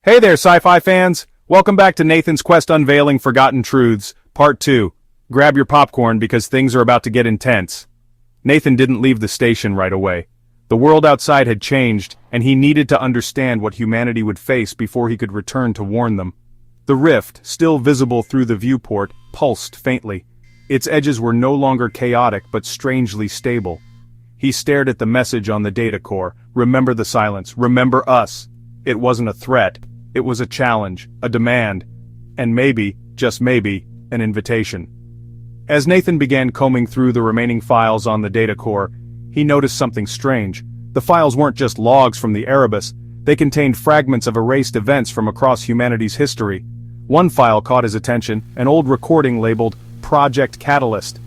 Hey there, sci-fi fans! Welcome back to Nathan's Quest Unveiling Forgotten Truths, Part 2. Grab your popcorn because things are about to get intense. Nathan didn't leave the station right away. The world outside had changed, and he needed to understand what humanity would face before he could return to warn them. The rift, still visible through the viewport, pulsed faintly. Its edges were no longer chaotic but strangely stable. He stared at the message on the data core. Remember the silence. Remember us. It wasn't a threat. It was a challenge, a demand, and maybe, just maybe, an invitation. As Nathan began combing through the remaining files on the data core, he noticed something strange. The files weren't just logs from the Erebus, they contained fragments of erased events from across humanity's history. One file caught his attention, an old recording labeled Project Catalyst.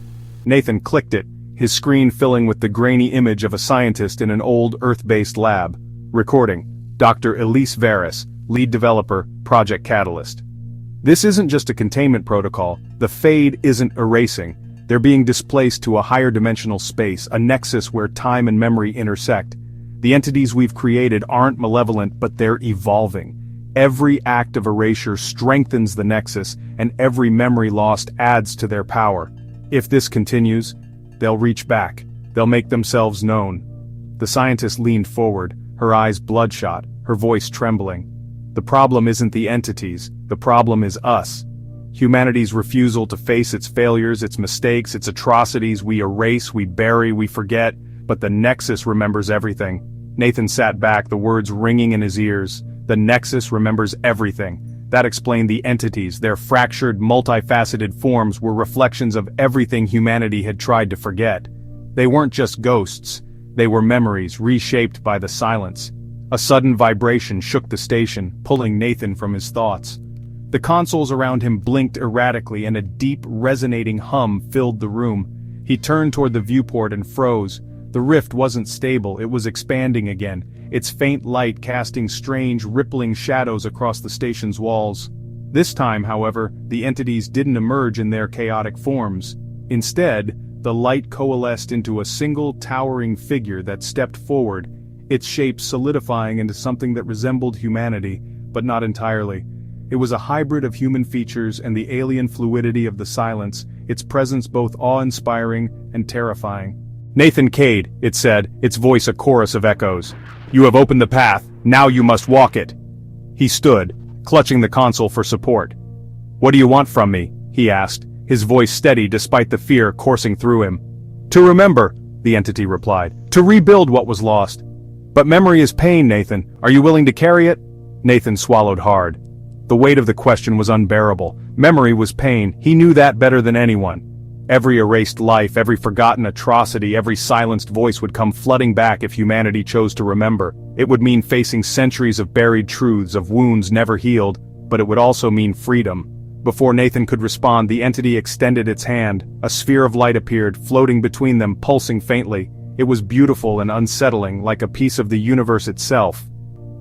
Nathan clicked it, his screen filling with the grainy image of a scientist in an old Earth-based lab. Recording, Dr. Elise Veris, lead developer, Project Catalyst. This isn't just a containment protocol. The fade isn't erasing. They're being displaced to a higher dimensional space, a nexus where time and memory intersect. The entities we've created aren't malevolent, but they're evolving. Every act of erasure strengthens the nexus, and every memory lost adds to their power. If this continues, they'll reach back. They'll make themselves known. The scientist leaned forward, her eyes bloodshot, her voice trembling. The problem isn't the entities, the problem is us. Humanity's refusal to face its failures, its mistakes, its atrocities. We erase, we bury, we forget, but the Nexus remembers everything. Nathan sat back, the words ringing in his ears. The Nexus remembers everything. That explained the entities. Their fractured, multifaceted forms were reflections of everything humanity had tried to forget. They weren't just ghosts. They were memories reshaped by the silence. A sudden vibration shook the station, pulling Nathan from his thoughts. The consoles around him blinked erratically and a deep, resonating hum filled the room. He turned toward the viewport and froze. The rift wasn't stable, it was expanding again, its faint light casting strange, rippling shadows across the station's walls. This time, however, the entities didn't emerge in their chaotic forms. Instead, the light coalesced into a single, towering figure that stepped forward, its shape solidifying into something that resembled humanity, but not entirely. It was a hybrid of human features and the alien fluidity of the silence, its presence both awe-inspiring and terrifying. "Nathan Cade," it said, its voice a chorus of echoes. "You have opened the path, now you must walk it." He stood, clutching the console for support. "What do you want from me?" he asked, his voice steady despite the fear coursing through him. "To remember," the entity replied, "to rebuild what was lost." "But memory is pain, Nathan. Are you willing to carry it?" Nathan swallowed hard. The weight of the question was unbearable. Memory was pain, he knew that better than anyone. Every erased life, every forgotten atrocity, every silenced voice would come flooding back if humanity chose to remember. It would mean facing centuries of buried truths, of wounds never healed, but it would also mean freedom. Before Nathan could respond, the entity extended its hand. A sphere of light appeared, floating between them, pulsing faintly. It was beautiful and unsettling, like a piece of the universe itself.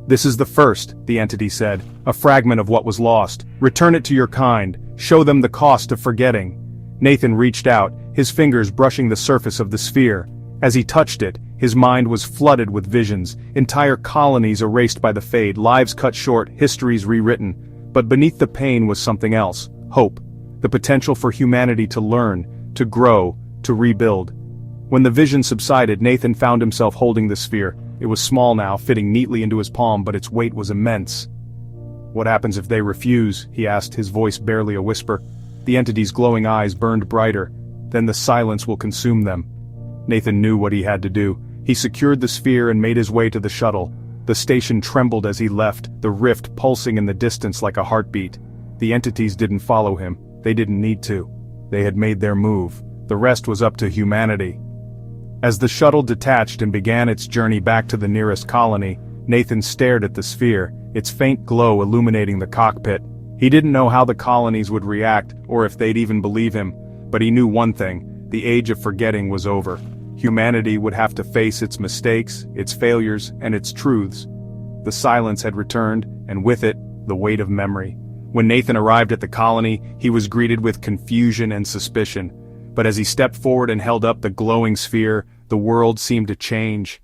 "This is the first," the entity said, "a fragment of what was lost. Return it to your kind. Show them the cost of forgetting." Nathan reached out, his fingers brushing the surface of the sphere. As he touched it, his mind was flooded with visions, entire colonies erased by the fade, lives cut short, histories rewritten. But beneath the pain was something else, hope, the potential for humanity to learn, to grow, to rebuild. When the vision subsided, Nathan found himself holding the sphere. It was small now, fitting neatly into his palm, but its weight was immense. "What happens if they refuse?" he asked, his voice barely a whisper. The entity's glowing eyes burned brighter. "Then the silence will consume them." Nathan knew what he had to do. He secured the sphere and made his way to the shuttle. The station trembled as he left, the rift pulsing in the distance like a heartbeat. The entities didn't follow him. They didn't need to. They had made their move. The rest was up to humanity. As the shuttle detached and began its journey back to the nearest colony, Nathan stared at the sphere, its faint glow illuminating the cockpit. He didn't know how the colonies would react, or if they'd even believe him, but he knew one thing: the age of forgetting was over. Humanity would have to face its mistakes, its failures, and its truths. The silence had returned, and with it, the weight of memory. When Nathan arrived at the colony, he was greeted with confusion and suspicion. But as he stepped forward and held up the glowing sphere, the world seemed to change.